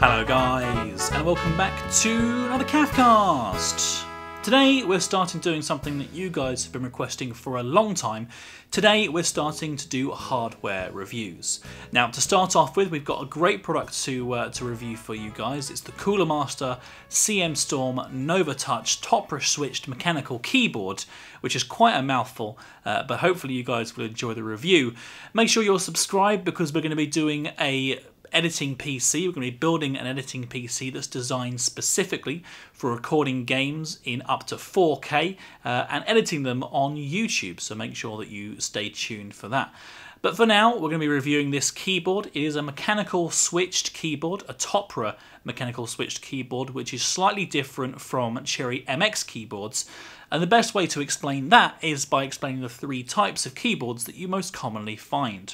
Hello guys, and welcome back to another CAFcast. Today we're starting doing something that you guys have been requesting for a long time. Today we're starting to do hardware reviews. Now to start off with, we've got a great product to review for you guys. It's the Cooler Master CM Storm Novatouch Topre switched mechanical keyboard, which is quite a mouthful, but hopefully you guys will enjoy the review. Make sure you're subscribed because we're going to be doing a editing PC. We're going to be building an editing PC that's designed specifically for recording games in up to 4K and editing them on YouTube, so make sure that you stay tuned for that. But for now, we're going to be reviewing this keyboard. It is a mechanical switched keyboard, a Topre mechanical switched keyboard, which is slightly different from Cherry MX keyboards. And the best way to explain that is by explaining the three types of keyboards that you most commonly find.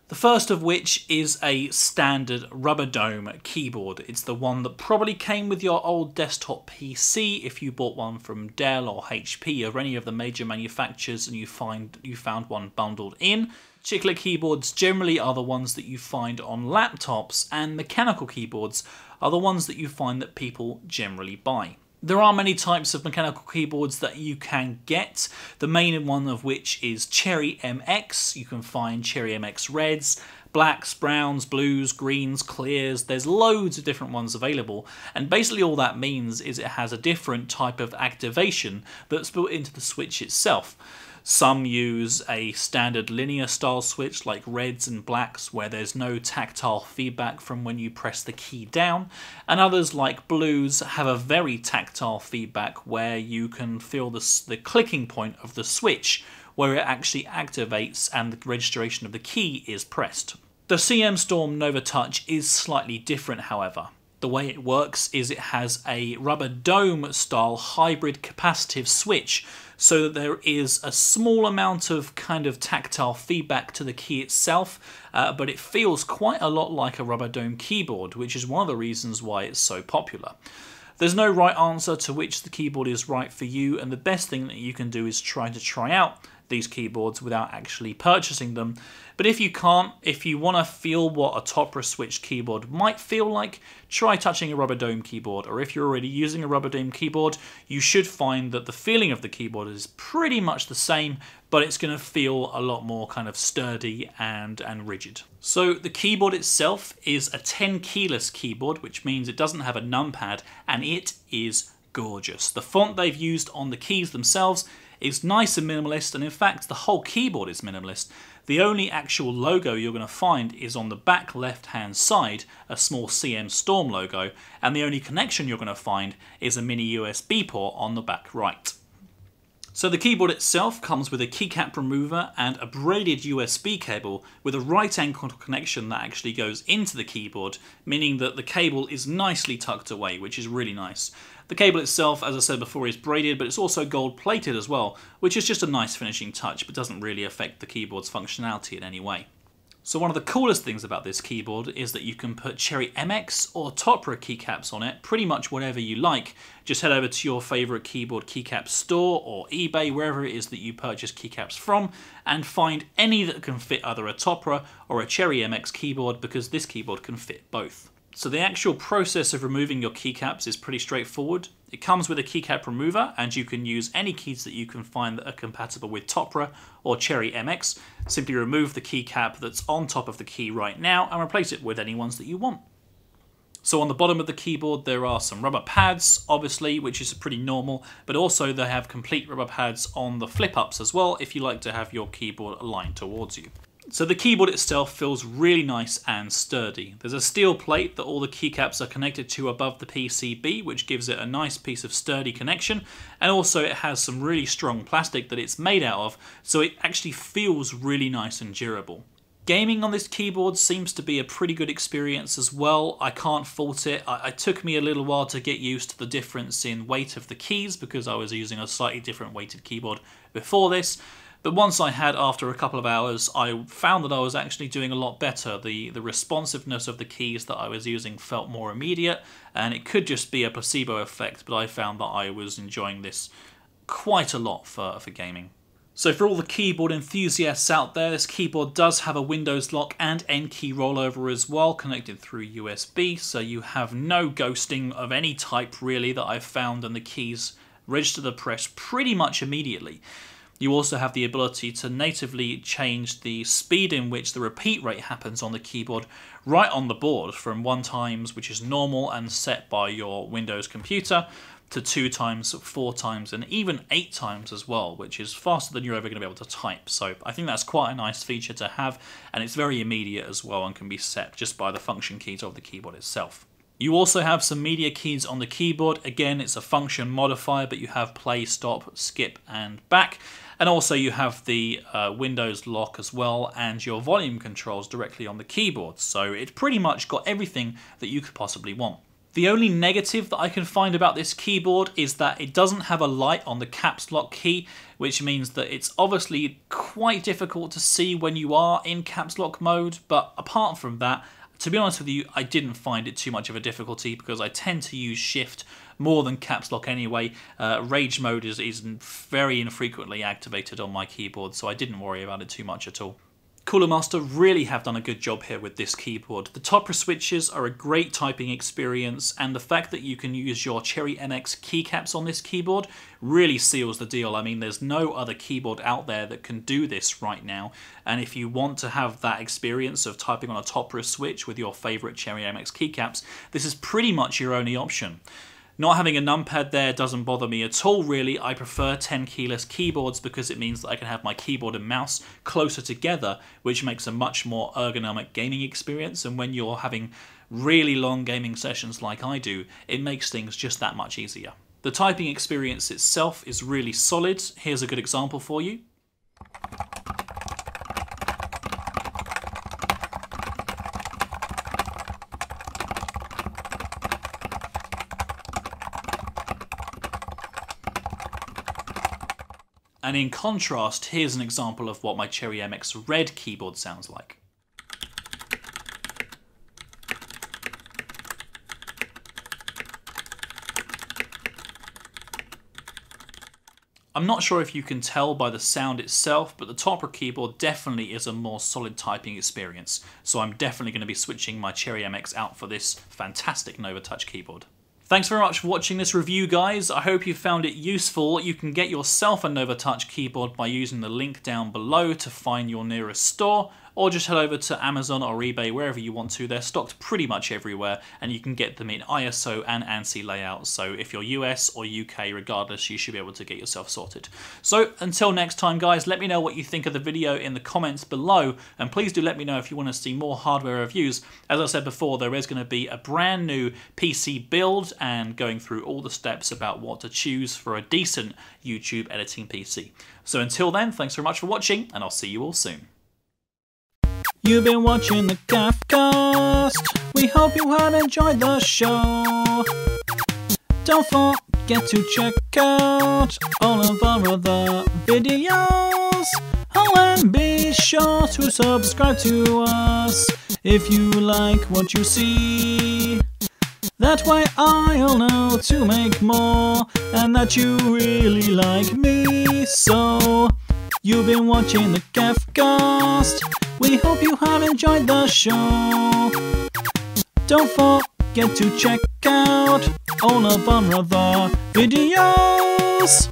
The first of which is a standard rubber dome keyboard. It's the one that probably came with your old desktop PC if you bought one from Dell or HP or any of the major manufacturers and you found one bundled in. Chiclet keyboards generally are the ones that you find on laptops, and mechanical keyboards are the ones that you find that people generally buy. There are many types of mechanical keyboards that you can get, the main one of which is Cherry MX. You can find Cherry MX Reds, blacks, browns, blues, greens, clears. There's loads of different ones available, and basically all that means is it has a different type of activation that's built into the switch itself. Some use a standard linear style switch like reds and blacks where there's no tactile feedback from when you press the key down, and others like blues have a very tactile feedback where you can feel the clicking point of the switch where it actually activates and the registration of the key is pressed. The CM Storm Novatouch is slightly different, however. The way it works is it has a rubber dome style hybrid capacitive switch, so that there is a small amount of kind of tactile feedback to the key itself, but it feels quite a lot like a rubber dome keyboard, which is one of the reasons why it's so popular. There's no right answer to which the keyboard is right for you, and the best thing that you can do is try out these keyboards without actually purchasing them. But if you can't, if you want to feel what a Topre switched keyboard might feel like, try touching a rubber dome keyboard, or if you're already using a rubber dome keyboard, you should find that the feeling of the keyboard is pretty much the same, but it's going to feel a lot more kind of sturdy and rigid. So the keyboard itself is a 10 keyless keyboard, which means it doesn't have a numpad, and it is gorgeous. The font they've used on the keys themselves is nice and minimalist, and in fact the whole keyboard is minimalist. The only actual logo you're going to find is on the back left hand side, a small CM Storm logo, and the only connection you're going to find is a mini USB port on the back right. So the keyboard itself comes with a keycap remover and a braided USB cable with a right angle connection that actually goes into the keyboard, meaning that the cable is nicely tucked away, which is really nice. The cable itself, as I said before, is braided, but it's also gold plated as well, which is just a nice finishing touch, but doesn't really affect the keyboard's functionality in any way. So one of the coolest things about this keyboard is that you can put Cherry MX or Topre keycaps on it, pretty much whatever you like. Just head over to your favourite keyboard keycap store or eBay, wherever it is that you purchase keycaps from, and find any that can fit either a Topre or a Cherry MX keyboard, because this keyboard can fit both. So the actual process of removing your keycaps is pretty straightforward. It comes with a keycap remover, and you can use any keys that you can find that are compatible with Topre or Cherry MX. Simply remove the keycap that's on top of the key right now and replace it with any ones that you want. So on the bottom of the keyboard there are some rubber pads, obviously, which is pretty normal, but also they have complete rubber pads on the flip-ups as well if you like to have your keyboard aligned towards you. So the keyboard itself feels really nice and sturdy. There's a steel plate that all the keycaps are connected to above the PCB, which gives it a nice piece of sturdy connection, and also it has some really strong plastic that it's made out of, so it actually feels really nice and durable. Gaming on this keyboard seems to be a pretty good experience as well. I can't fault it. It took me a little while to get used to the difference in weight of the keys because I was using a slightly different weighted keyboard before this. But once I had, after a couple of hours, I found that I was actually doing a lot better. The responsiveness of the keys that I was using felt more immediate, and it could just be a placebo effect, but I found that I was enjoying this quite a lot for gaming. So for all the keyboard enthusiasts out there, this keyboard does have a Windows lock and N key rollover as well, connected through USB, so you have no ghosting of any type really that I've found, and the keys register the press pretty much immediately. You also have the ability to natively change the speed in which the repeat rate happens on the keyboard right on the board, from 1 times, which is normal and set by your Windows computer, to 2 times, 4 times, and even 8 times as well, which is faster than you're ever going to be able to type. So I think that's quite a nice feature to have, and it's very immediate as well and can be set just by the function keys of the keyboard itself. You also have some media keys on the keyboard. Again, it's a function modifier, but you have play, stop, skip, and back. And also you have the Windows lock as well, and your volume controls directly on the keyboard. So it's pretty much got everything that you could possibly want. The only negative that I can find about this keyboard is that it doesn't have a light on the caps lock key, which means that it's obviously quite difficult to see when you are in caps lock mode. But apart from that, to be honest with you, I didn't find it too much of a difficulty because I tend to use shift more than caps lock anyway. Rage mode is very infrequently activated on my keyboard, so I didn't worry about it too much at all. Cooler Master really have done a good job here with this keyboard. The Topre switches are a great typing experience, and the fact that you can use your Cherry MX keycaps on this keyboard really seals the deal. I mean, there's no other keyboard out there that can do this right now, and if you want to have that experience of typing on a Topre switch with your favourite Cherry MX keycaps, this is pretty much your only option. Not having a numpad there doesn't bother me at all, really. I prefer 10 keyless keyboards because it means that I can have my keyboard and mouse closer together, which makes a much more ergonomic gaming experience. And when you're having really long gaming sessions like I do, it makes things just that much easier. The typing experience itself is really solid. Here's a good example for you. And in contrast, here's an example of what my Cherry MX Red keyboard sounds like. I'm not sure if you can tell by the sound itself, but the Topre keyboard definitely is a more solid typing experience, so I'm definitely going to be switching my Cherry MX out for this fantastic Novatouch keyboard. Thanks very much for watching this review, guys. I hope you found it useful. You can get yourself a Novatouch keyboard by using the link down below to find your nearest store, or just head over to Amazon or eBay, wherever you want to. They're stocked pretty much everywhere, and you can get them in ISO and ANSI layouts. So if you're US or UK, regardless, you should be able to get yourself sorted. So until next time, guys, let me know what you think of the video in the comments below, and please do let me know if you want to see more hardware reviews. As I said before, there is going to be a brand new PC build and going through all the steps about what to choose for a decent YouTube editing PC. So until then, thanks very much for watching, and I'll see you all soon. You've been watching the Cafcast. We hope you have enjoyed the show. Don't forget to check out all of our other videos. Oh, and be sure to subscribe to us if you like what you see. That way I'll know to make more, and that you really like me. So, you've been watching the Cafcast. We hope you have enjoyed the show. Don't forget to check out all of our other videos.